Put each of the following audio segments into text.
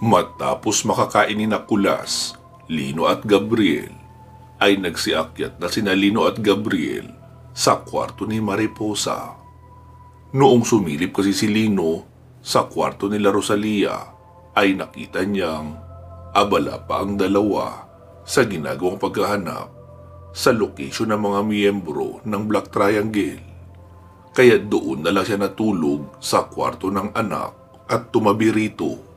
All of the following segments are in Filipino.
Matapos makakain ni Nakulas, Lino at Gabriel, ay nagsiakyat na sina Lino at Gabriel sa kwarto ni Mariposa. Noong sumilip kasi si Lino sa kwarto nila Rosalia, ay nakita niyang abala pa ang dalawa sa ginagawang paghahanap sa location ng mga miyembro ng Black Triangle. Kaya doon na lang siya natulog sa kwarto ng anak at tumabi rito.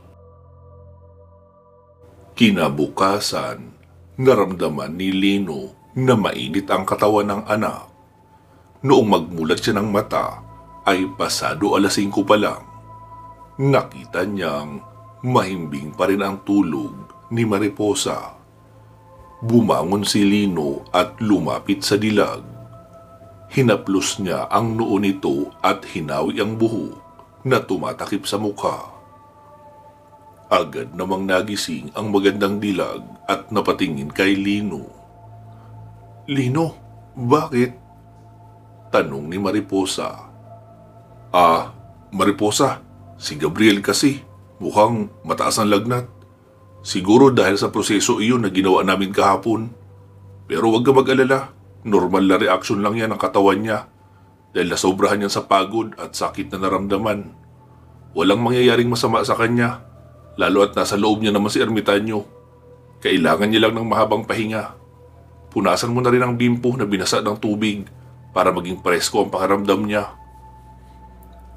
Kinabukasan, naramdaman ni Lino na mainit ang katawan ng anak. Noong magmulat siya ng mata, ay pasado 5:00 pa lang. Nakita niyang mahimbing pa rin ang tulog ni Mariposa. Bumangon si Lino at lumapit sa dilag. Hinaplos niya ang noo nito at hinawi ang buhok na tumatakip sa mukha. Agad namang nagising ang magandang dilag at napatingin kay Lino. "Lino, bakit?" tanong ni Mariposa. Mariposa, si Gabriel kasi, mukhang mataas ang lagnat. Siguro dahil sa proseso iyon na ginawa namin kahapon. Pero huwag ka mag-alala, normal na reaksyon lang yan ang katawan niya dahil nasobrahan yan sa pagod at sakit na naramdaman. Walang mangyayaring masama sa kanya, lalo at nasa loob niya naman si Ermitanyo. Kailangan niya lang ng mahabang pahinga. Punasan mo na rin ang bimpo na binasa ng tubig para maging presko ang pakiramdam niya.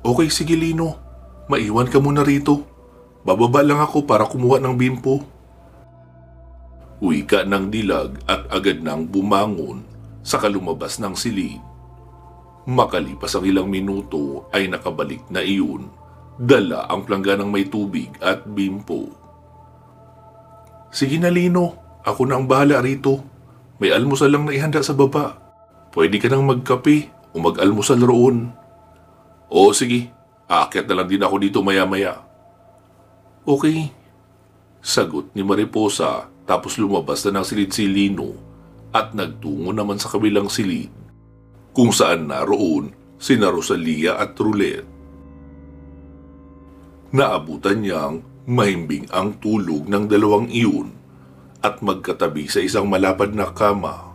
"Okay, sige Lino. Maiwan ka muna rito. Bababa lang ako para kumuha ng bimpo." Wika ng dilag at agad nang bumangon sa kalumabas ng silid. Makalipas ang ilang minuto ay nakabalik na iyon. Dala ang plangganang may tubig at bimpo. "Sige na Lino, ako na ang bahala rito. May almusal lang na ihanda sa baba. Pwede ka nang magkape o mag-almusal roon." "Oo sige, aakyat na lang din ako dito maya-maya." "Okay," sagot ni Mariposa tapos lumabas na ng silid si Lino at nagtungo naman sa kabilang silid kung saan naroon sina Rosalia at Roulette. Naabutan niyang mahimbing ang tulog ng dalawang iyon at magkatabi sa isang malapad na kama.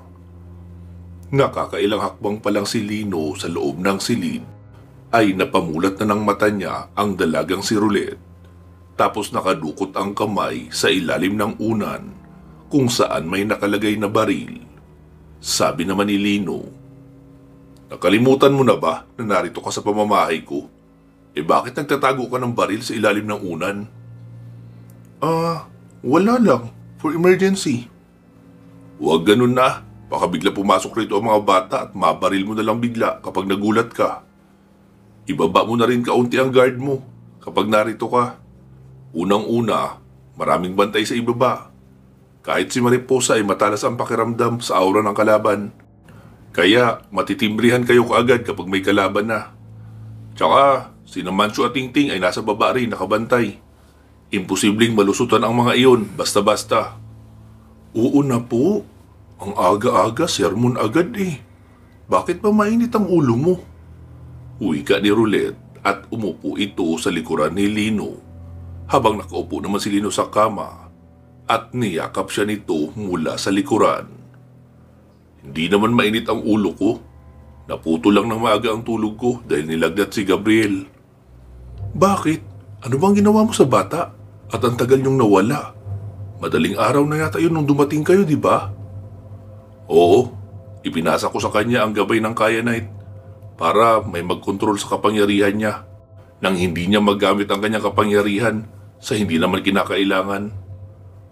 Nakakailang hakbang pa lang si Lino sa loob ng silid ay napamulat na ng mata niya ang dalagang si Roulette. Tapos nakadukot ang kamay sa ilalim ng unan kung saan may nakalagay na baril. Sabi naman ni Lino, "Nakalimutan mo na ba na narito ka sa pamamahay ko? Bakit nagtatago ka ng baril sa ilalim ng unan?" Wala lang. For emergency." "Huwag ganun na. Baka bigla pumasok rito ang mga bata at mabaril mo na lang bigla kapag nagulat ka. Ibaba mo na rin kaunti ang guard mo kapag narito ka. Unang-una, maraming bantay sa ibaba. Kahit si Mariposa ay matalas ang pakiramdam sa aura ng kalaban. Kaya matitimbrihan kayo kaagad kapag may kalaban na. Tsaka, si Mancho at Tingting ay nasa baba rin nakabantay. Imposibleng malusutan ang mga iyon basta-basta." "Oo na po. Ang aga-aga, sermon agad eh. Bakit ba mainit ang ulo mo?" Wika ni Roulette at umupo ito sa likuran ni Lino habang nakaupo naman si Lino sa kama at niyakap siya nito mula sa likuran. "Hindi naman mainit ang ulo ko. Naputo lang ng maaga ang tulog ko dahil nilagnat si Gabriel." "Bakit? Ano bang ginawa mo sa bata? At ang tagal niyong nawala. Madaling araw na yata yun nung dumating kayo, di ba?" "Oo, ipinasa ko sa kanya ang gabay ng Kyanite para may magkontrol sa kapangyarihan niya nang hindi niya magamit ang kanyang kapangyarihan sa hindi naman kinakailangan.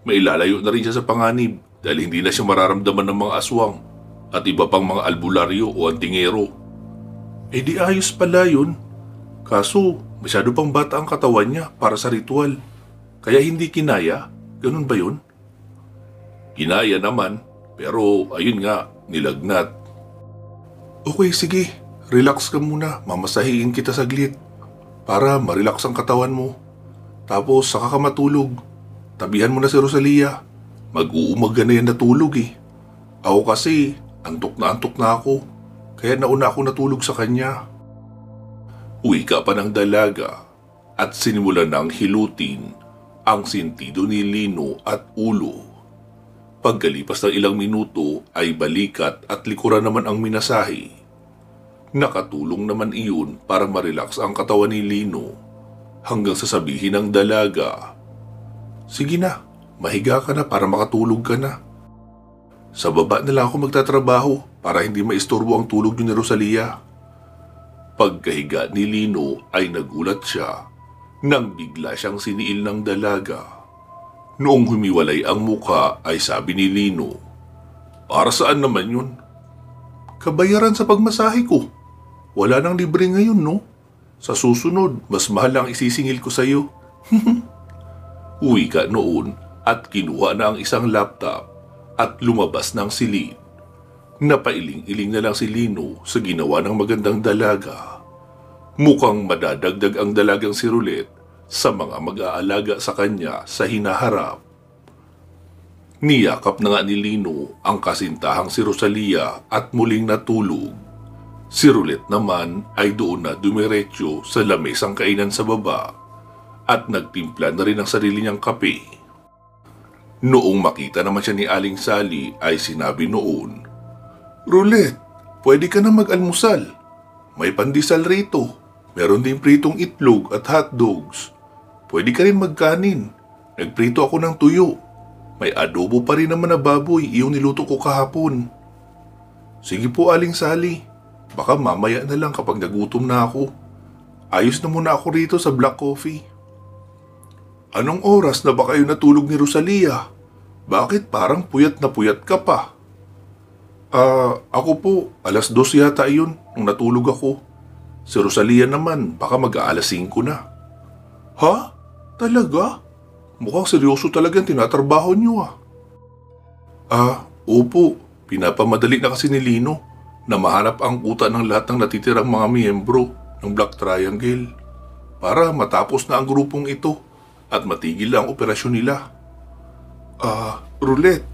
Mailalayo na rin siya sa panganib dahil hindi na siya mararamdaman ng mga aswang at iba pang mga albularyo o antingero." Di ayos pala yun. Kaso masyado pang bata ang katawan niya para sa ritual. Kaya hindi kinaya? Ganun ba yun?" "Kinaya naman, pero ayun nga, nilagnat." "Okay, sige. Relax ka muna. Mamasahiin kita saglit para ma-relax ang katawan mo. Tapos saka ka matulog. Tabihan mo na si Rosalia. Mag-uumaga na yan natulog eh. Ako kasi, antok na ako. Kaya nauna ako natulog sa kanya." Wika pa ng dalaga at sinimulan ng hilutin ang sentido ni Lino at ulo. Pagkalipas ng ilang minuto ay balikat at likuran naman ang minasahe. Nakatulong naman iyon para marelax ang katawan ni Lino hanggang sasabihin ng dalaga, "Sige na, mahiga ka na para makatulog ka na. Sa baba na lang ako magtatrabaho para hindi maistorbo ang tulog ni Rosalia." Pagkahiga ni Lino ay nagulat siya nang bigla siyang siniil ng dalaga. Noong humiwalay ang muka ay sabi ni Lino, "Para saan naman yun?" "Kabayaran sa pagmasahe ko. Wala nang libre ngayon, no? Sa susunod, mas mahal ang isisingil ko sa'yo." Uwi ka noon at kinuha na ang isang laptop at lumabas ng silid. Napailing-iling na lang si Lino sa ginawa ng magandang dalaga. Mukhang madadagdag ang dalagang si Roulette sa mga mag-aalaga sa kanya sa hinaharap. Niyakap na nga ni Lino ang kasintahang si Rosalia at muling natulog. Si Roulette naman ay doon na dumiretso sa lamesang kainan sa baba at nagtimpla na rin ang sarili niyang kape. Noong makita naman siya ni Aling Sally ay sinabi noon, "Roulette, pwede ka na mag-almusal. May pandesal rito. Meron din pritong itlog at hotdogs. Pwede ka rin magkanin. Nagprito ako ng tuyo. May adobo pa rin naman na baboy iyong niluto ko kahapon." "Sige po, Aling Sally. Baka mamaya na lang kapag nagutom na ako. Ayos na muna ako rito sa Black Coffee." "Anong oras na ba kayo natulog ni Rosalia? Bakit parang puyat na puyat ka pa?" Ako po, 2:00 yata iyon nung natulog ako. Si Rosalia naman, baka mag-aalas 5 na." "Ha? Talaga? Mukhang seryoso talagang tinatrabaho niyo ah." Opo. Pinapamadali na kasi ni Lino na mahanap ang kuta ng lahat ng natitirang mga miyembro ng Black Triangle para matapos na ang grupong ito at matigil ang operasyon nila. Roulette,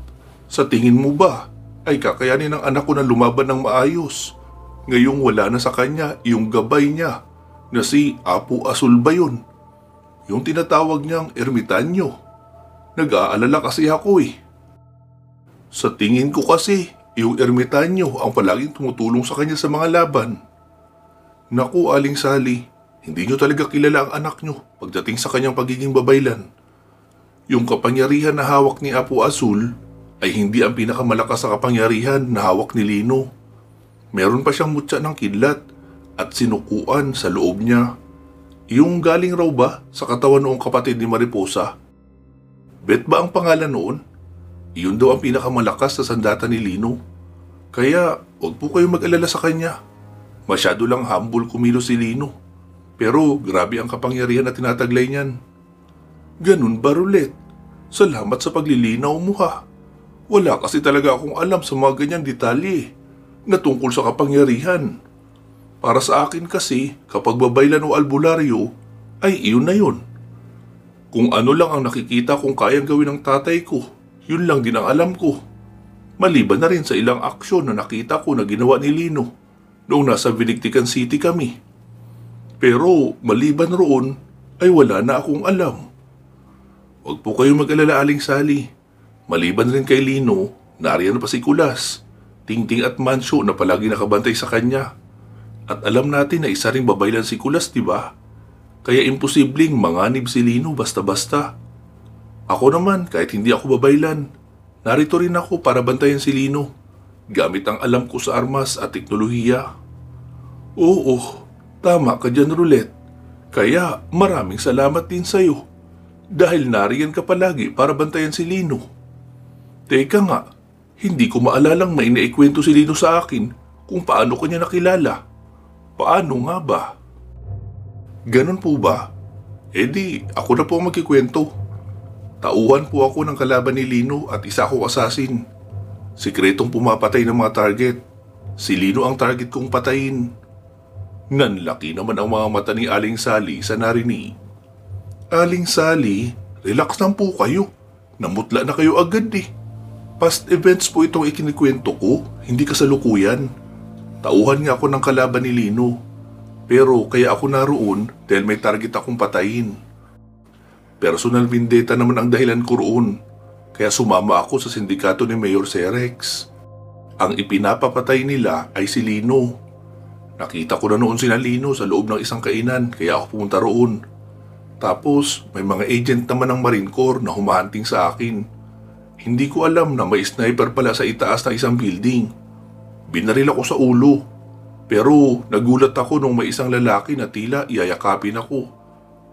sa tingin mo ba ay kakayanin ng anak ko na lumaban ng maayos ngayong wala na sa kanya yung gabay niya na si Apo Azul ba yun? Yung tinatawag niyang ermitanyo. Nag-aalala kasi ako eh. Sa tingin ko kasi, yung ermitanyo ang palaging tumutulong sa kanya sa mga laban. Naku, Aling Sally, hindi niyo talaga kilala ang anak niyo pagdating sa kanyang pagiging babaylan. Yung kapangyarihan na hawak ni Apo Azul ay hindi ang pinakamalakas na kapangyarihan na hawak ni Lino. Meron pa siyang mutya ng kidlat at sinukuan sa loob niya. Yung galing raw ba sa katawan noong kapatid ni Mariposa? Bet ba ang pangalan noon? Iyon daw ang pinakamalakas na sandata ni Lino. Kaya huwag po kayong mag-alala sa kanya. Masyado lang humble kumilos si Lino. Pero grabe ang kapangyarihan na tinataglay niyan. Ganun ba, Roulette? Salamat sa paglilinaw mo ha. Wala kasi talaga akong alam sa mga ganyang detalye na tungkol sa kapangyarihan. Para sa akin kasi, kapag babaylan o albularyo, ay iyon na yun. Kung ano lang ang nakikita kong kayang gawin ng tatay ko, yun lang din ang alam ko. Maliban na rin sa ilang aksyon na nakita ko na ginawa ni Lino noong nasa Vilictican City kami. Pero maliban roon, ay wala na akong alam. Huwag po kayong mag-alala, Aling Sally. Maliban rin kay Lino, nariyan pa si Kulas, Tingting at Manso na palagi nakabantay sa kanya. At alam natin na isa ring babaylan si Kulas, diba? Kaya imposibleng manganib si Lino basta-basta. Ako naman, kahit hindi ako babaylan, narito rin ako para bantayan si Lino, gamit ang alam ko sa armas at teknolohiya. Oo, tama ka dyan, Roulette. Kaya maraming salamat din sa'yo, dahil nariyan ka palagi para bantayan si Lino. Teka nga, hindi ko maalalang may naikwento si Lino sa akin kung paano ko niya nakilala. Paano nga ba? Ganun po ba? Di, ako na po magkikwento. Tauhan po ako ng kalaban ni Lino at isa akong asasin. Sikretong pumapatay ng mga target. Si Lino ang target kong patayin. Nanlaki naman ang mga mata ni Aling Sally sa narinig. Aling Sally, relax lang po kayo. Namutla na kayo agad eh. Past events po itong ikinikwento ko, hindi kasalukuyan. Tauhan nga ako ng kalaban ni Lino. Pero kaya ako naroon dahil may target akong patayin. Personal vendetta naman ang dahilan ko roon. Kaya sumama ako sa sindikato ni Mayor Cerex. Ang ipinapapatay nila ay si Lino. Nakita ko na noon sina Lino sa loob ng isang kainan kaya ako pumunta roon. Tapos may mga agent naman ng Marine Corps na humahanting sa akin. Hindi ko alam na may sniper pala sa itaas ng isang building. Binaril ako sa ulo. Pero nagulat ako nung may isang lalaki na tila iyayakapin ako.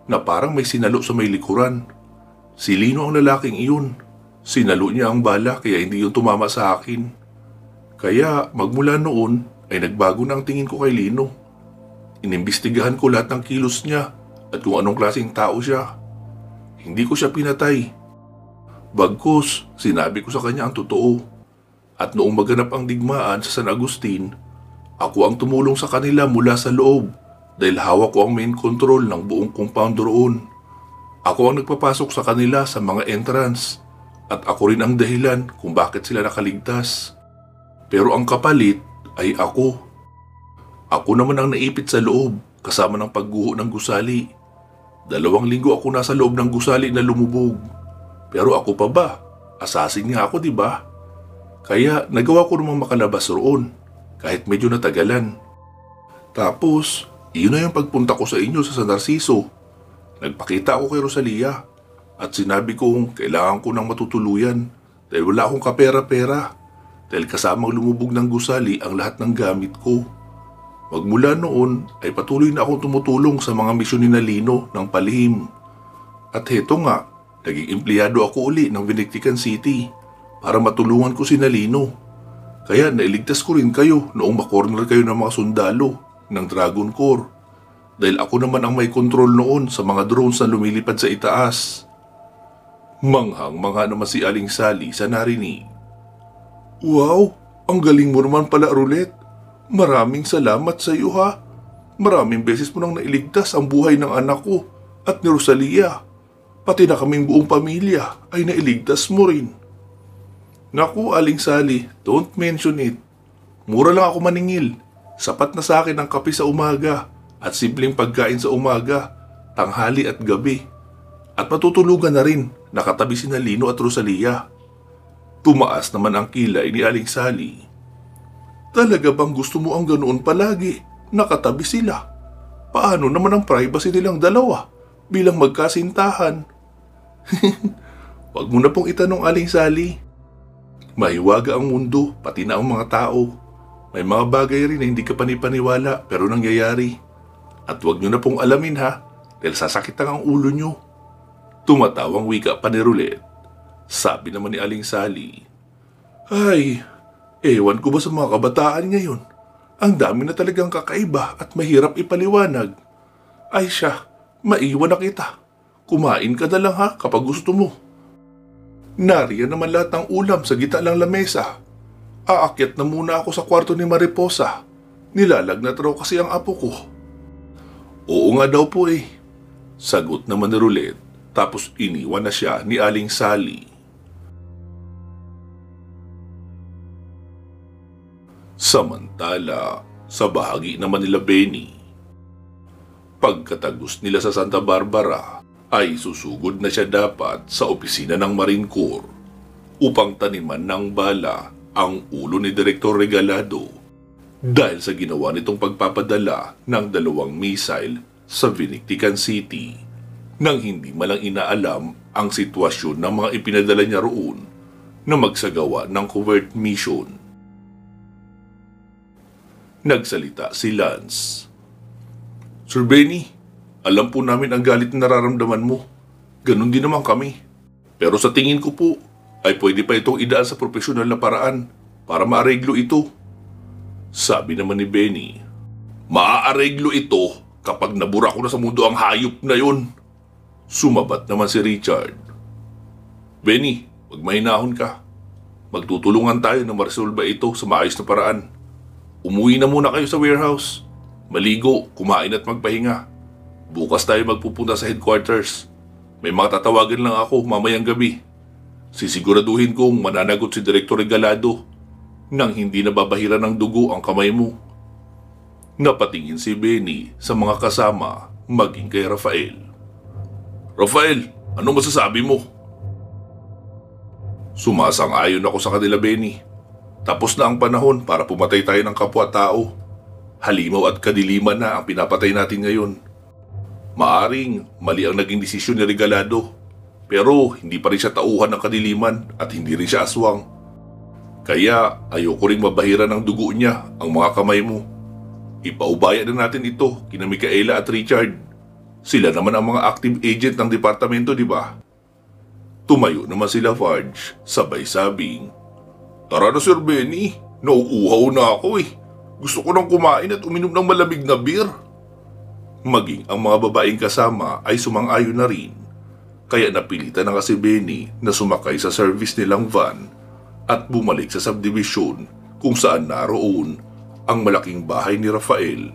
Na parang may sinalo sa may likuran. Si Lino ang lalaking iyon. Sinalo niya ang bala kaya hindi yun tumama sa akin. Kaya magmula noon ay nagbago na ang tingin ko kay Lino. Inimbestigahan ko lahat ng kilos niya at kung anong klaseng tao siya. Hindi ko siya pinatay. Bagkus, sinabi ko sa kanya ang totoo. At noong maganap ang digmaan sa San Agustin, ako ang tumulong sa kanila mula sa loob dahil hawak ko ang main control ng buong compound roon. Ako ang nagpapasok sa kanila sa mga entrance at ako rin ang dahilan kung bakit sila nakaligtas. Pero ang kapalit ay ako. Ako naman ang naipit sa loob kasama ng pagguho ng gusali. 2 linggo ako nasa loob ng gusali na lumubog. Pero ako pa ba? Assassin nga ako, di ba? Kaya nagawa ko namang makalabas roon kahit medyo natagalan. Tapos, iyon na yung pagpunta ko sa inyo sa San Narciso. Nagpakita ako kay Rosalia at sinabi kong kailangan ko ng matutuluyan dahil wala akong kapera-pera. Dahil kasamang lumubog ng gusali ang lahat ng gamit ko. Magmula noon ay patuloy na akong tumutulong sa mga misyon ni Lino ng palihim. At heto nga, naging empleyado ako uli ng Vinictican City para matulungan ko si Lino. Kaya nailigtas ko rin kayo noong makorner kayo ng mga sundalo ng Dragon Corps. Dahil ako naman ang may kontrol noon sa mga drones na lumilipad sa itaas. Manghang-mangha naman si Aling Sally sa narinig. Wow, ang galing mo naman pala, Roulette. Maraming salamat sa iyo, ha. Maraming beses mo nang nailigtas ang buhay ng anak ko at ni Rosalia. Pati na kaming buong pamilya ay nailigtas mo rin. Naku, Aling Sally, don't mention it. Mura lang ako maningil. Sapat na sa akin ang kape sa umaga at simpleng pagkain sa umaga, tanghali at gabi. At matutulugan na rin, nakatabi sina Lino at Rosalia. Tumaas naman ang kilay ni Aling Sally. Talaga bang gusto mo ang ganoon palagi? Nakatabi sila. Paano naman ang privacy nilang dalawa bilang magkasintahan? Wag mo na pong itanong, Aling Sally. Mahiwaga ang mundo, pati na ang mga tao. May mga bagay rin na hindi ka panipaniwala pero nangyayari. At wag nyo na pong alamin, ha, dahil sasakit ang ulo nyo. Tumatawang wika pa ni Roulette. Sabi naman ni Aling Sally, ay, ewan ko ba sa mga kabataan ngayon? Ang dami na talagang kakaiba at mahirap ipaliwanag. Ay siya, maiwan na kita. Kumain ka na lang, ha, kapag gusto mo. Nariyan naman lahat ng ulam sa gitna ng lamesa. Aakyat na muna ako sa kwarto ni Mariposa. Nilalagnat raw kasi ang apo ko. Oo nga daw po eh. Sagot naman ni Roulette, tapos iniwan na siya ni Aling Sally. Samantala, sa bahagi naman nila Benny, pagkatagos nila sa Santa Barbara, ay susugod na siya dapat sa opisina ng Marine Corps upang taniman ng bala ang ulo ni Direktor Regalado dahil sa ginawa nitong pagpapadala ng 2 missile sa Vinictican City nang hindi malang inaalam ang sitwasyon ng mga ipinadala niya roon na magsagawa ng covert mission. Nagsalita si Lance. Sir Benny, alam po namin ang galit na nararamdaman mo. Ganon din naman kami. Pero sa tingin ko po, ay pwede pa itong idaan sa profesional na paraan para maareglo ito. Sabi naman ni Benny, maaareglo ito kapag nabura ko na sa mundo ang hayop na yon. Sumabat naman si Richard. Benny, magmahinahon ka. Magtutulungan tayo na maresolba ito sa maayos na paraan. Umuwi na muna kayo sa warehouse. Maligo, kumain at magpahinga. Bukas tayo magpupunta sa headquarters. May mga tatawagan lang ako mamayang gabi. Sisiguraduhin kong mananagot si Direktor Regalado nang hindi nababahira ng dugo ang kamay mo. Napatingin si Benny sa mga kasama maging kay Rafael. Rafael, Ano masasabi mo? Sumasang-ayon ako sa kanila, Benny. Tapos na ang panahon para pumatay tayo ng kapwa-tao. Halimaw at kadiliman na ang pinapatay natin ngayon. Maaring mali ang naging desisyon ni Regalado, pero hindi pa rin siya tauhan ng kadiliman at hindi rin siya aswang. Kaya ayoko ring mabahiran ng dugo niya ang mga kamay mo. Ipaubaya na natin ito kina Micaela at Richard. Sila naman ang mga active agent ng departamento, di ba? Tumayo naman sila Farge, sabay sabing, "Tara na Sir Benny, nauuhaw na ako eh. Gusto ko nang kumain at uminom ng malamig na beer." Maging ang mga babaeng kasama ay sumang-ayon na rin. Kaya napilitan na kasi Benny na sumakay sa service nilang van at bumalik sa subdivision kung saan naroon ang malaking bahay ni Rafael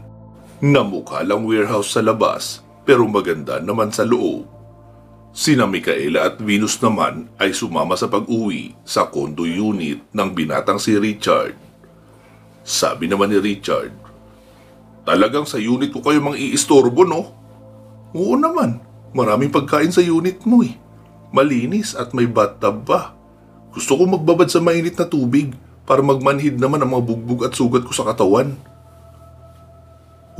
na mukha lang warehouse sa labas pero maganda naman sa loob. Sina Micaela at Venus naman ay sumama sa pag-uwi sa condo unit ng binatang si Richard. Sabi naman ni Richard, "Talagang sa unit ko kayo mang-iistorbo, no?" "Oo naman, maraming pagkain sa unit mo eh. Malinis at may bathtub pa. Gusto ko magbabad sa mainit na tubig para magmanhid naman ang mga bugbog at sugat ko sa katawan."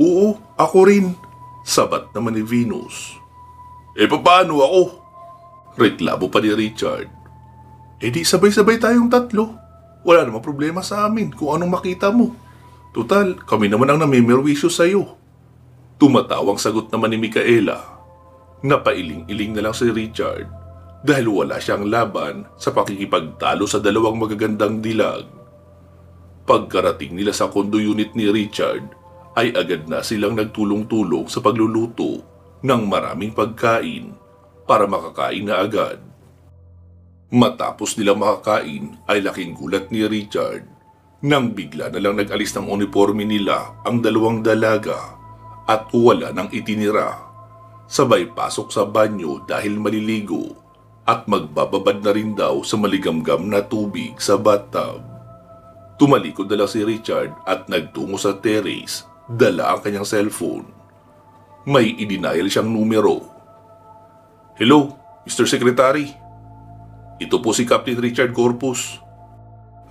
"Oo, ako rin," sabat naman ni Venus. Paano ako?" reklamo pa ni Richard. Di sabay-sabay tayong tatlo. Wala namang problema sa amin kung anong makita mo. Tutal, kami naman ang namimerwisyo sa'yo. Tumatawang sagot naman ni Micaela. Napailing-iling na lang si Richard dahil wala siyang laban sa pakikipagtalo sa dalawang magagandang dilag. Pagkarating nila sa condo unit ni Richard, ay agad na silang nagtulong-tulong sa pagluluto ng maraming pagkain para makakain na agad. Matapos nilang makakain ay laking gulat ni Richard nang bigla na lang nag-alis ng uniforme nila ang dalawang dalaga at wala nang itinira. Sabay pasok sa banyo dahil maliligo at magbababad na rin daw sa maligamgam na tubig sa bathtub. Tumalikod na lang si Richard at nagtungo sa terrace, dala ang kanyang cellphone. May idinayal siyang numero. "Hello, Mr. Secretary. Ito po si Captain Richard Corpus."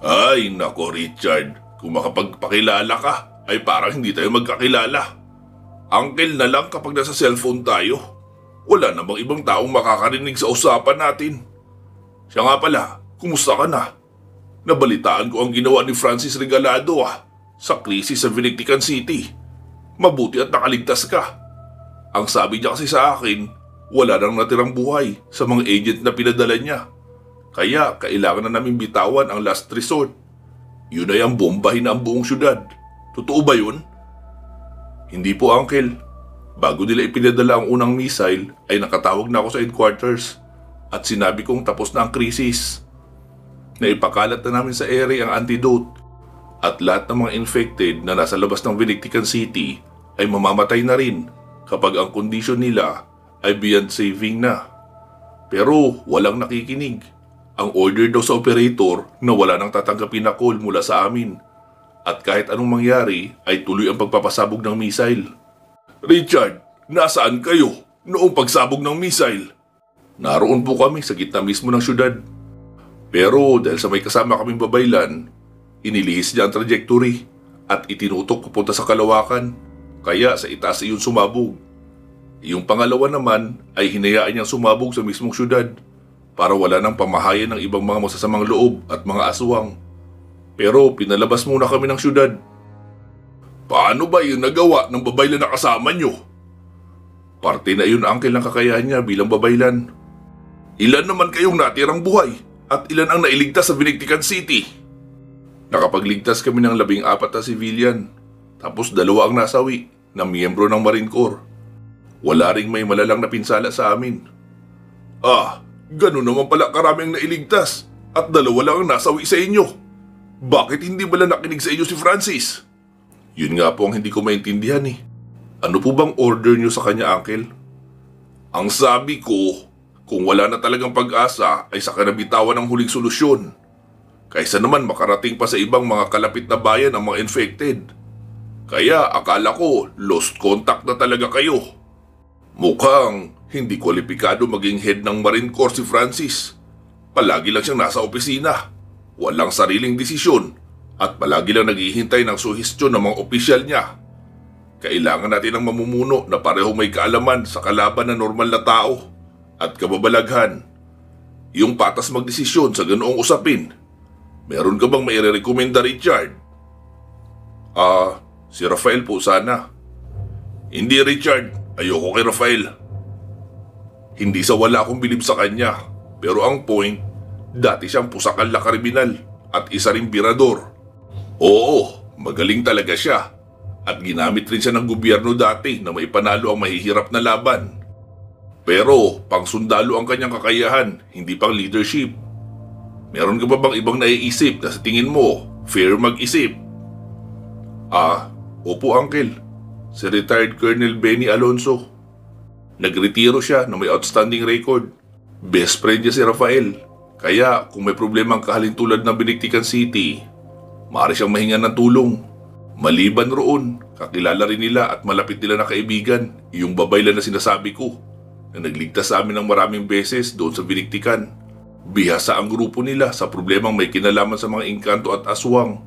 "Ay, nako Richard, kung makapagpakilala ka, ay parang hindi tayo magkakilala. Uncle na lang kapag nasa cellphone tayo. Wala namang ibang taong makakarinig sa usapan natin. Siya nga pala, kumusta ka na? Nabalitaan ko ang ginawa ni Francis Regalado sa krisis sa Vinictican City. Mabuti at nakaligtas ka. Ang sabi niya kasi sa akin, wala nang natirang buhay sa mga agent na pinadala niya. Kaya kailangan na namin bitawan ang last resort. Yun ay ang bombahin na ang buong syudad. Totoo ba yun?" "Hindi po, Uncle. Bago nila ipinadala ang unang missile, ay nakatawag na ako sa headquarters at sinabi kong tapos na ang krisis. Naipakalat na namin sa area ang antidote at lahat ng mga infected na nasa labas ng Vinictican City ay mamamatay na rin kapag ang kondisyon nila ay beyond saving na. Pero walang nakikinig. Ang order daw sa operator na wala nang tatanggapin na call mula sa amin. At kahit anong mangyari ay tuloy ang pagpapasabog ng missile." "Richard, nasaan kayo noong pagsabog ng missile?" "Naroon po kami sa gitna mismo ng syudad. Pero dahil sa may kasama kaming babaylan, inilihis niya ang trajectory at itinutok papunta sa kalawakan. Kaya sa itaas iyon sumabog. Yung pangalawa naman ay hinayaan niyang sumabog sa mismong syudad para wala nang pamahayan ng ibang mga masasamang loob at mga aswang. Pero pinalabas muna kami ng syudad." "Paano ba yun nagawa ng babaylan na kasama niyo?" "Parte na yun, Uncle, ng kakayahan niya bilang babaylan." "Ilan naman kayong natirang buhay at ilan ang nailigtas sa Vinictican City?" "Nakapagligtas kami ng 14 na civilian. Tapos 2 ang nasawi na miyembro ng Marine Corps. Wala ring may malalang napinsala sa amin." Ganun naman pala karaming nailigtas at 2 lang ang nasawi sa inyo. Bakit hindi ba lang nakinig sa inyo si Francis?" "Yun nga po ang hindi ko maintindihan eh. Ano po bang order niyo sa kanya, Uncle?" "Ang sabi ko, kung wala na talagang pag-asa ay saka nabitawan ang huling solusyon. Kaysa naman makarating pa sa ibang mga kalapit na bayan ang mga infected. Kaya akala ko lost contact na talaga kayo. Mukhang Hindi kwalipikado maging head ng Marine Corps si Francis. Palagi lang siyang nasa opisina. Walang sariling desisyon at palagi lang naghihintay ng suhestyon ng mga opisyal niya. Kailangan natin ng mamumuno na parehong may kaalaman sa kalaban na normal na tao at kababalaghan. Yung patas magdesisyon sa ganoong usapin. Meron ka bang mairerekomenda, Richard? Si Rafael po sana. Hindi, Richard. Ayoko kay Rafael. Hindi sa wala akong bilib sa kanya. Pero ang point, dati siyang pusakal na kriminal at isa ring birador. Oo, magaling talaga siya. At ginamit rin siya ng gobyerno dati na maipanalo ang mahihirap na laban. Pero pang sundalo ang kanyang kakayahan, hindi pang leadership. Meron ka ba bang ibang naiisip na sa tingin mo fair mag-isip? Opo, Uncle. Si retired Colonel Benny Alonso. Nagretiro siya na may outstanding record. Best friend niya si Rafael. Kaya kung may problema ang kahalintulad ng Biniktikan City, maaari siyang mahinga ng tulong. Maliban roon, kakilala rin nila at malapit nila na kaibigan yung babaylan na sinasabi ko na nagligtas sa amin ng maraming beses doon sa Biniktikan. Bihasa ang grupo nila sa problemang may kinalaman sa mga engkanto at aswang.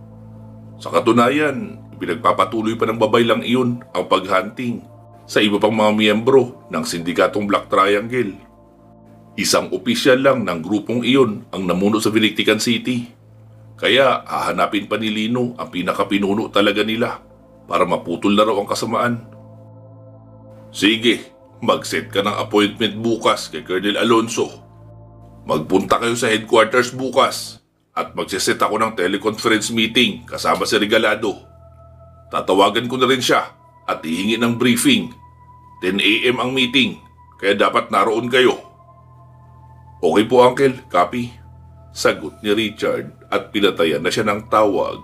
Sa katunayan, pinagpapatuloy pa ng babaylang iyon ang paghunting sa iba pang mga miyembro ng sindikatong Black Triangle. Isang opisyal lang ng grupong iyon ang namuno sa Biniktikan City. Kaya hahanapin pa ni Lino ang pinakapinuno talaga nila para maputol na raw ang kasamaan. Sige, mag-set ka ng appointment bukas kay Colonel Alonso. Magpunta kayo sa headquarters bukas at magsiset ako ng teleconference meeting kasama si Regalado. Tatawagan ko na rin siya at hihingi ng briefing. 10 a.m. ang meeting, kaya dapat naroon kayo. Okay po, Uncle. Copy. Sagot ni Richard at pinatayan na siya ng tawag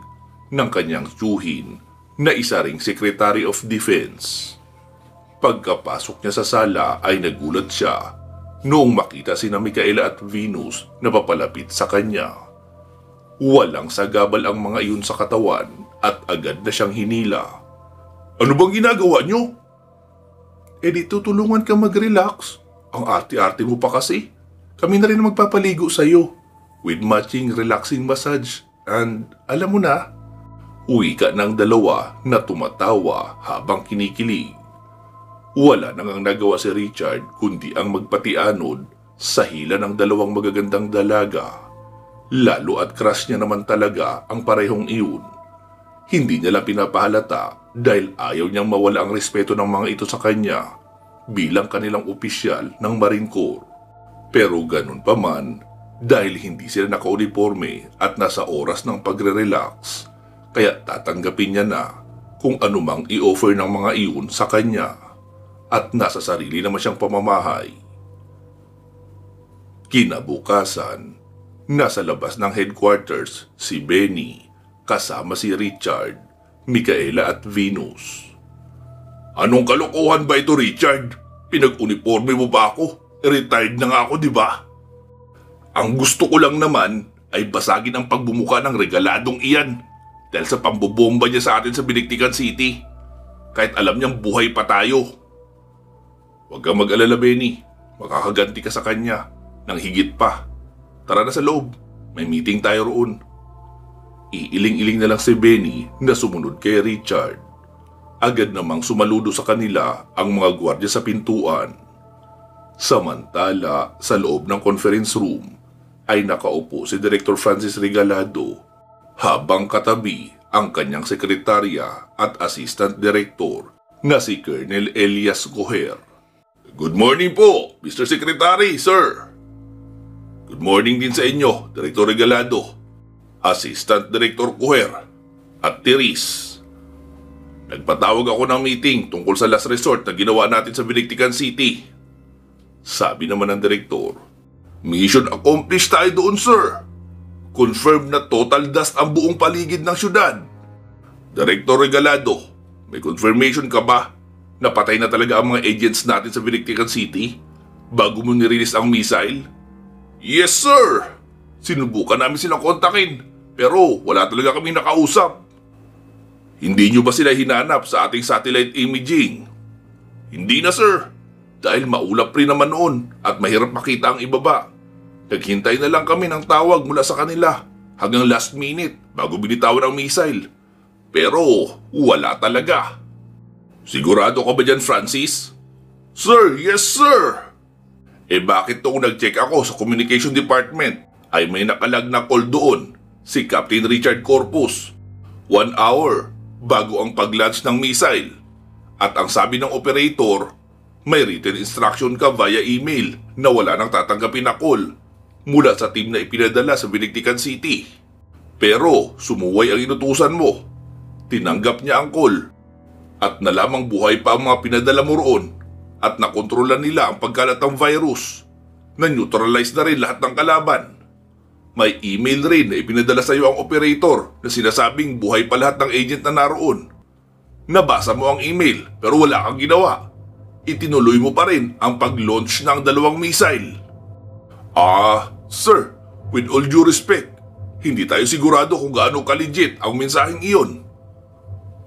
ng kanyang tiyuhin na isa ring Secretary of Defense. Pagkapasok niya sa sala ay nagulat siya noong makita sina Micaela at Venus na papalapit sa kanya. Walang sagabal ang mga iyon sa katawan at agad na siyang hinila. Ano bang ginagawa niyo? Di tutulungan ka mag-relax. Ang arte-arte mo pa kasi. Kami na rin magpapaligo sa'yo with matching relaxing massage and alam mo na, wika ng dalawa na tumatawa habang kinikilig. Wala nang ang nagawa si Richard kundi ang magpatianod sa hila ng dalawang magagandang dalaga. Lalo at crush niya naman talaga ang parehong iyon. Hindi niya lang pinapahalata dahil ayaw niyang mawala ang respeto ng mga ito sa kanya bilang kanilang opisyal ng Marine Corps. Pero ganun pa man, dahil hindi sila naka-uniforme at nasa oras ng pagre-relax, kaya tatanggapin niya na kung anumang i-offer ng mga iyon sa kanya at nasa sarili naman siyang pamamahay. Kinabukasan, nasa labas ng headquarters si Benny kasama si Richard, Micaela at Venus. Anong kalokohan ba ito, Richard? Pinag-uniforme mo ba ako? Retired na nga ako, di ba? Ang gusto ko lang naman ay basagin ang pagbumuka ng Regaladong iyan dahil sa pambobomba niya sa atin sa Biniktikan City. Kahit alam niyang buhay pa tayo. Huwag kang mag-alala, Benny. Makakaganti ka sa kanya ng higit pa. Tara na sa loob. May meeting tayo roon. Iiling-iling na lang si Benny na sumunod kay Richard. Agad namang sumaludo sa kanila ang mga gwardya sa pintuan. Samantala, sa loob ng conference room ay nakaupo si Director Francis Regalado habang katabi ang kanyang sekretarya at assistant director na si Colonel Elias Coher. Good morning po, Mr. Secretary, sir. Good morning din sa inyo, Director Regalado, Assistant Director Coher at Therese. Nagpatawag ako ng meeting tungkol sa last resort na ginawa natin sa Biniktikan City. Sabi naman ng direktor, mission accomplished tayo doon, sir. Confirmed na total dust ang buong paligid ng syudad. Director Regalado, may confirmation ka ba na patay na talaga ang mga agents natin sa Biniktikan City bago mo nirelease ang missile? Yes, sir. Sinubukan namin silang kontakin pero wala talaga kaming nakausap. Hindi nyo ba sila hinanap sa ating satellite imaging? Hindi na, sir. dahil maulap rin naman noon at mahirap makita ang ibaba. Naghintay na lang kami ng tawag mula sa kanila hanggang last minute bago binitawan ang missile. Pero wala talaga. Sigurado ka ba dyan, Francis? Sir, yes sir! Bakit nung nag-check ako sa communication department ay may nakalag na call doon, si Captain Richard Corpus. 1 hour bago ang pag-launch ng missile. At ang sabi ng operator, may written instruction ka via email na wala nang tatanggapin na call mula sa team na ipinadala sa Binigtikan City. Pero sumuway ang inutusan mo. Tinanggap niya ang call at nalamang buhay pa ang mga pinadala mo roon at nakontrolan nila ang pagkalat ng virus. Na-neutralize na rin lahat ng kalaban. May email rin na ipinadala sa iyo ang operator na sinasabing buhay pa lahat ng agent na naroon. Nabasa mo ang email pero wala kang ginawa. Itinuloy mo pa rin ang pag-launch ng 2 missile. Sir, with all due respect, hindi tayo sigurado kung gaano ka-legit ang mensaheng iyon.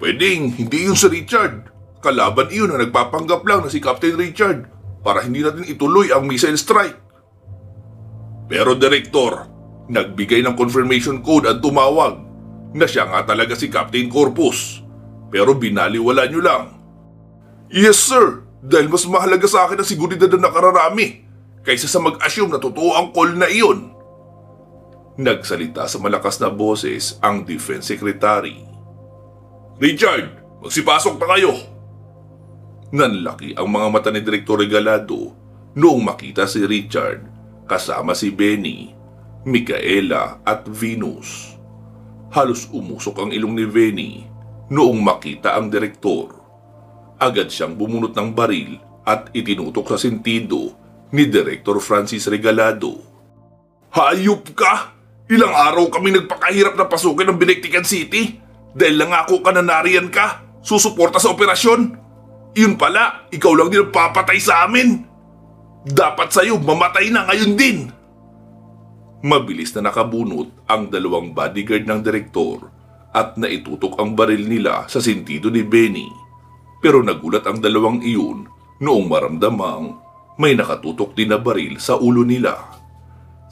Pwedeng hindi yun si Richard. Kalaban iyon na nagpapanggap lang na si Captain Richard para hindi natin ituloy ang missile strike. Pero Director, nagbigay ng confirmation code at tumawag na siya nga talaga si Captain Corpus. Pero binaliwala nyo lang. Yes sir, dahil mas mahalaga sa akin ang seguridad na nakararami kaysa sa mag-assume na totoo ang call na iyon. Nagsalita sa malakas na boses ang Defense Secretary. Richard, magsipasok na kayo! Nanlaki ang mga mata ni Direktor Regalado noong makita si Richard kasama si Benny, Micaela at Venus. Halos umusok ang ilong ni Benny noong makita ang direktor. Agad siyang bumunot ng baril at itinutok sa sentido ni Director Francis Regalado. Hayop ka! Ilang araw kami nagpakahirap na pasukin ng Binigtikan City dahil nangako ka na nariyan ka, susuporta sa operasyon. Yun pala, ikaw lang din papatay sa amin. Dapat sa'yo mamatay na ngayon din. Mabilis na nakabunot ang 2 bodyguard ng direktor at naitutok ang baril nila sa sentido ni Benny. Pero nagulat ang 2 iyon noong maramdamang may nakatutok din na baril sa ulo nila.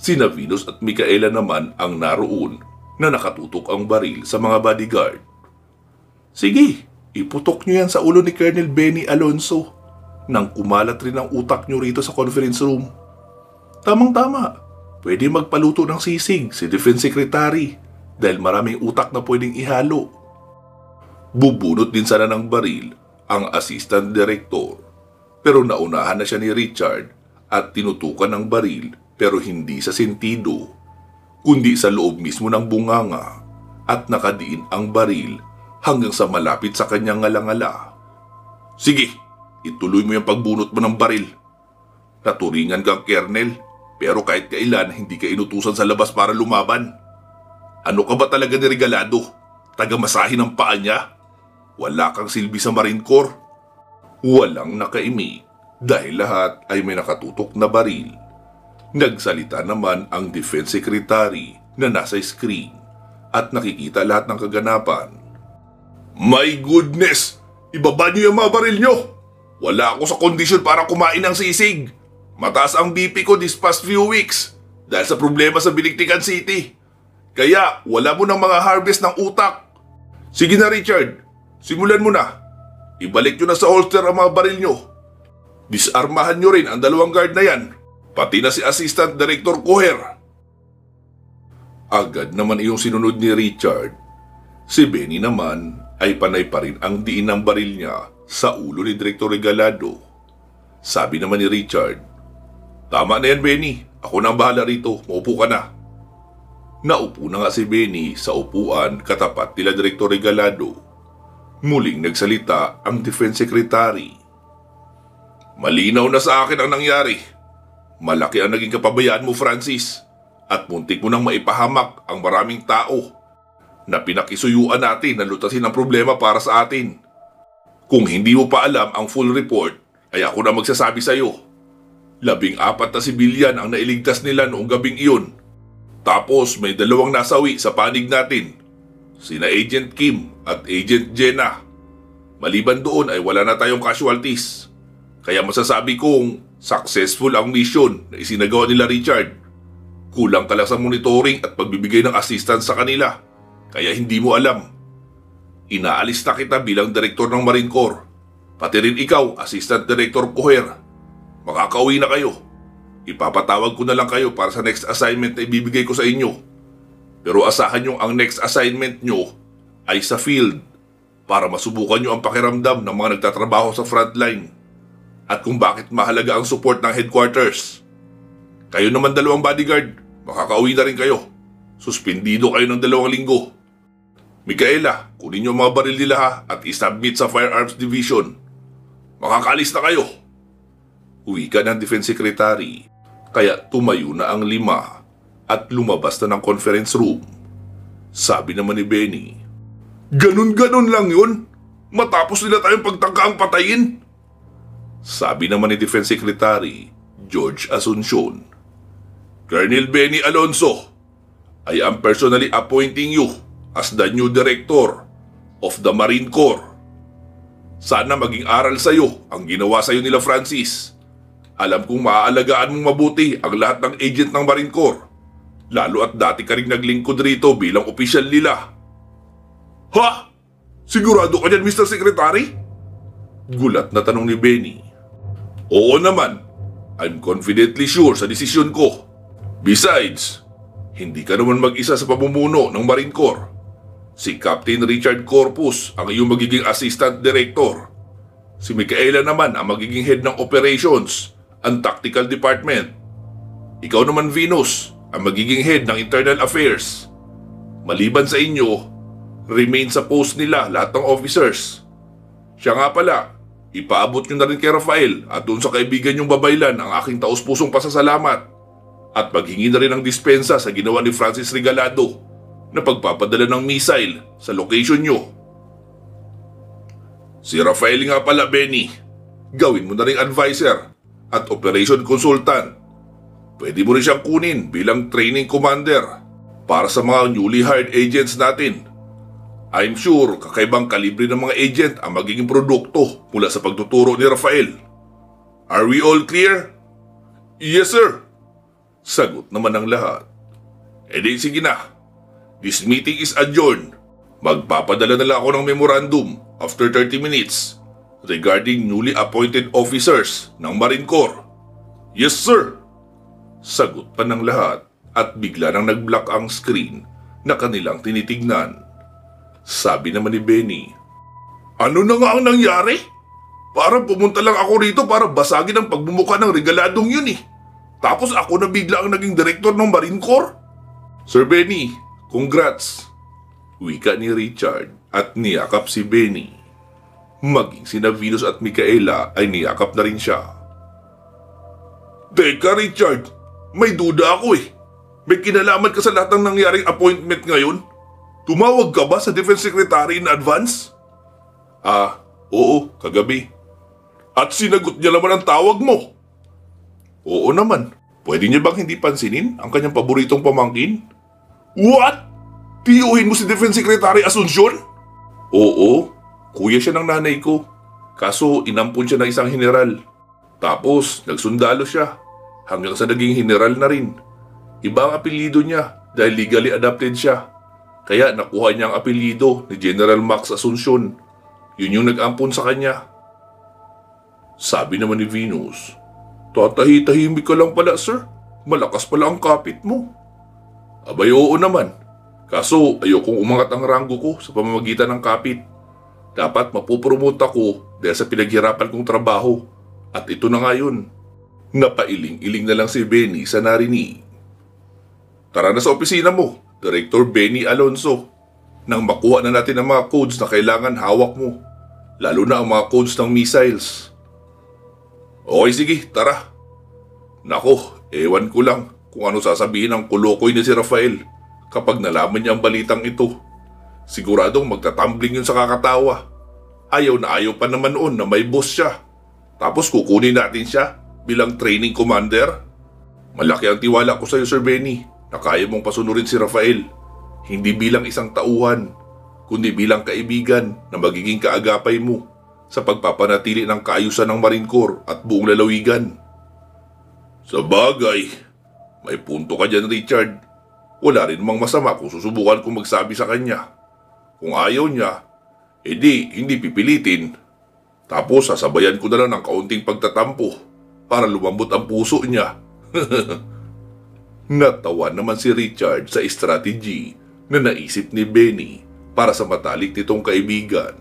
Sina Venus at Micaela naman ang naroon na nakatutok ang baril sa mga bodyguard. Sige, iputok nyo yan sa ulo ni Colonel Benny Alonso nang kumalat rin ang utak nyo rito sa conference room. Tamang-tama, pwede magpaluto ng sisig si Defense Secretary dahil maraming utak na pwedeng ihalo. Bubunot din sana ng baril ang Assistant Director pero naunahan na siya ni Richard at tinutukan ng baril pero hindi sa sentido kundi sa loob mismo ng bunganga at nakadiin ang baril hanggang sa malapit sa kanyang ngalangala. Sige, ituloy mo yung pagbunot mo ng baril. Naturingan kang Kernel, pero kahit kailan hindi ka inutusan sa labas para lumaban. Ano ka ba talaga ni Regalado? Taga-masahin ang paa niya? Wala kang silbi sa Marine Corps? Walang nakaimik dahil lahat ay may nakatutok na baril. Nagsalita naman ang Defense Secretary na nasa screen at nakikita lahat ng kaganapan. My goodness! Ibaba niyo yung mga baril niyo! Wala ako sa kondisyon para kumain ng sisig. Mataas ang BP ko this past few weeks dahil sa problema sa Binigtikan City. Kaya wala mo ng mga harvest ng utak. Sige na Richard, simulan mo na. Ibalik nyo na sa holster ang mga baril nyo. Disarmahan nyo rin ang 2 guard na yan, pati na si Assistant Director Coher. Agad naman iyong sinunod ni Richard. Si Benny naman ay panay pa rin ang diin ng baril niya sa ulo ni Director Regalado. Sabi naman ni Richard, tama na yan Benny, ako na ang bahala rito, maupo ka na. Naupo na nga si Benny sa upuan katapat nila Director Regalado. Muling nagsalita ang Defense Secretary. Malinaw na sa akin ang nangyari. Malaki ang naging kapabayaan mo Francis at muntik mo nang maipahamak ang maraming tao na pinakisuyuan natin na lutasin ang problema para sa atin. Kung hindi mo pa alam ang full report, ay ako na magsasabi sa iyo. 14 na sibilyan ang nailigtas nila noong gabing iyon. Tapos may 2 nasawi sa panig natin, sina Agent Kim at Agent Jenna. Maliban doon ay wala na tayong casualties. Kaya masasabi kong successful ang mission na isinagawa nila Richard. Kulang ka lang sa monitoring at pagbibigay ng assistance sa kanila. Kaya hindi mo alam. Inaalis na kita bilang direktor ng Marine Corps. Pati rin ikaw, Assistant Director Coher. Makakauwi na kayo. Ipapatawag ko na lang kayo para sa next assignment na ibibigay ko sa inyo. Pero asahan nyo ang next assignment nyo ay sa field para masubukan nyo ang pakiramdam ng mga nagtatrabaho sa frontline at kung bakit mahalaga ang support ng headquarters. Kayo naman 2 bodyguard, makakauwi na rin kayo. Suspendido kayo ng 2 linggo. Micaela, kunin nyo ang mga baril nila ha at isubmit sa Firearms Division. Makakaalis na kayo. Uwi ka ng Defense Secretary, kaya tumayo na ang 5 at lumabas na ng conference room. Sabi naman ni Benny, "Ganun-ganun lang yun? Matapos nila tayong pagtangkaang patayin?" Sabi naman ni Defense Secretary George Asuncion, "Colonel Benny Alonso, I am personally appointing you as the new director of the Marine Corps. Sana maging aral sa'yo ang ginawa sa'yo nila Francis. Alam kong maaalagaan mong mabuti ang lahat ng agent ng Marine Corps, lalo at dati ka rin naglingkod rito bilang opisyal nila." "Ha? Sigurado ka dyan, Mr. Secretary?" Gulat na tanong ni Benny. "Oo naman. I'm confidently sure sa desisyon ko. Besides, hindi ka naman mag-isa sa pamumuno ng Marine Corps. Si Captain Richard Corpus ang iyong magiging assistant director. Si Micaela naman ang magiging head ng operations and tactical department. Ikaw naman, Venus, ang magiging head ng internal affairs. Maliban sa inyo, remain sa post nila lahat ng officers. Siya nga pala, ipaabot nyo na rin kay Rafael at doon sa kaibigan nyong babaylan ang aking taus-pusong pasasalamat. At maghingi na rin ng dispensa sa ginawa ni Francis Regalado na pagpapadala ng missile sa location nyo. Si Rafael nga pala, Benny, gawin mo na rin advisor at operation consultant. Pwede mo rin siyang kunin bilang training commander para sa mga newly hired agents natin. I'm sure kakaibang kalibre ng mga agent ang magiging produkto mula sa pagtuturo ni Rafael. Are we all clear?" "Yes, sir." Sagot naman ng lahat. "Eh di sige na. This meeting is adjourned. Magpapadala na lang ako ng memorandum after 30 minutes regarding newly appointed officers ng Marine Corps." "Yes, sir." Sagot pa ng lahat at bigla nang nag-block ang screen na kanilang tinitignan. Sabi naman ni Benny, "Ano na nga ang nangyari? Parang pumunta lang ako rito para basagin ang pagbumuka ng Regaladong yun eh. Tapos ako na bigla ang naging direktor ng Marine Corps." "Sir Benny, congrats." Wika ni Richard at niyakap si Benny. Maging sina Venus at Micaela ay niyakap na rin siya. "Teka Richard, may duda ako eh. May kinalaman ka sa lahat ng nangyaring appointment ngayon? Tumawag ka ba sa Defense Secretary in advance?" Oo, kagabi." "At sinagot niya naman ang tawag mo?" "Oo naman. Pwede niya bang hindi pansinin ang kanyang paboritong pamangkin?" "What? Tiyuhin mo si Defense Secretary Asuncion?" "Oo, kuya siya ng nanay ko. Kaso inampun siya ng isang general. Tapos nagsundalo siya hanggang sa naging general na rin. Iba ang apelyido niya dahil legally adopted siya. Kaya nakuha niya ang apelyido ni General Max Asuncion. Yun yung nag-ampon sa kanya." Sabi naman ni Venus, "Tatahi-tahimik ka lang pala, sir. Malakas pala ang kapit mo." "Abay, oo naman. Kaso ayokong umangat ang ranggo ko sa pamamagitan ng kapit. Dapat mapupromote ako dahil sa pinaghirapan kong trabaho. At ito na nga yun." Napailing-iling na lang si Benny sa narinig. "Tara na sa opisina mo, Director Benny Alonso. Nang makuha na natin ang mga codes na kailangan hawak mo. Lalo na ang mga codes ng missiles." "Okay, sige, tara." Nako, ewan ko lang kung ano sasabihin ng kulokoy ni si Rafael kapag nalaman niya ang balitang ito. Siguradong magtatumbling yun sa kakatawa. Ayaw na ayaw pa naman noon na may boss siya. Tapos kukunin natin siya bilang training commander. Malaki ang tiwala ko sa iyo, Sir Benny, na kaya mong pasunurin si Rafael. Hindi bilang isang tauhan, kundi bilang kaibigan na magiging kaagapay mo sa pagpapanatili ng kaayusan ng Marine Corps at buong lalawigan. Sa bagay, may punto ka dyan, Richard. Wala rin namang masama kung susubukan kong magsabi sa kanya. Kung ayaw niya, edi hindi pipilitin. Tapos sasabayan ko na lang ng kaunting pagtatampo para lumambot ang puso niya. Natawa naman si Richard sa strategy na naisip ni Benny para sa matalik nitong kaibigan.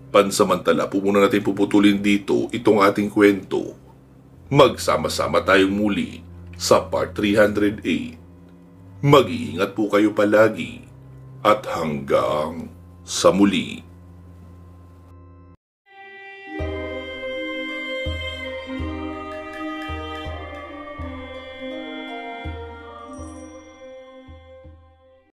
Pansamantala po muna natin puputulin dito itong ating kwento. Magsama-sama tayong muli sa part 308. Mag-iingat po kayo palagi at hanggang sa muli.